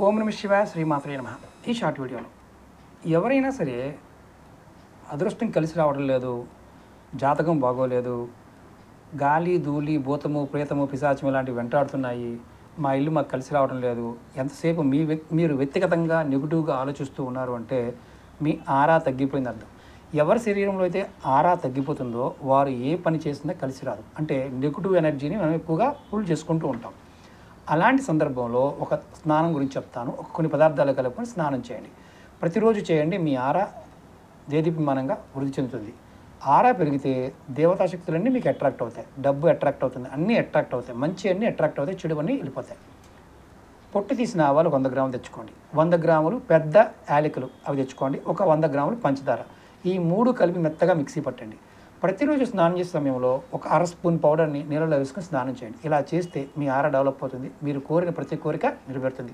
ఓం నమ శివాయ శ్రీమాత్రే నమః. ఈ షార్ట్ వీడియోలో ఎవరైనా సరే అదృష్టం కలిసి రావడం లేదు, జాతకం బాగోలేదు, గాలి ధూళి భూతము ప్రేతము పిశాచం ఇలాంటివి వెంటాడుతున్నాయి, మా ఇల్లు మాకు కలిసి రావడం లేదు, ఎంతసేపు మీరు వ్యక్తిగతంగా నెగిటివ్గా ఆలోచిస్తూ ఉన్నారు అంటే మీ ఆరా తగ్గిపోయింది అర్థం. ఎవరి శరీరంలో అయితే ఆరా తగ్గిపోతుందో వారు ఏ పని చేసినా కలిసి రాదు. అంటే నెగిటివ్ ఎనర్జీని మనం ఎక్కువగా పుల్ చేసుకుంటూ ఉంటాం. అలాంటి సందర్భంలో ఒక స్నానం గురించి చెప్తాను. కొన్ని పదార్థాలు కలుపుకొని స్నానం చేయండి. ప్రతిరోజు చేయండి. మీ ఆరా దేదీప్యమానంగా వృద్ధి చెందుతుంది. ఆరా పెరిగితే దేవతా శక్తులన్నీ మీకు అట్రాక్ట్ అవుతాయి, డబ్బు అట్రాక్ట్ అవుతుంది, అన్నీ అట్రాక్ట్ అవుతాయి, మంచి అన్నీ అట్రాక్ట్ అవుతాయి, చెడు అన్నీ వెళ్ళిపోతాయి. పొట్టు తీసిన ఆవాలు 100 గ్రాములు తెచ్చుకోండి. 100 గ్రాములు పెద్ద యాలకులు అవి తెచ్చుకోండి. ఒక 100 గ్రాములు పంచదార, ఈ 3 కలిపి మెత్తగా మిక్సీ పట్టండి. ప్రతిరోజు స్నానం చేసే సమయంలో ఒక అర స్పూన్ పౌడర్ని నీళ్ళలో వేసుకొని స్నానం చేయండి. ఇలా చేస్తే మీ ఆరా డెవలప్ అవుతుంది, మీరు కోరిన ప్రతి కోరిక నెరవేరుతుంది.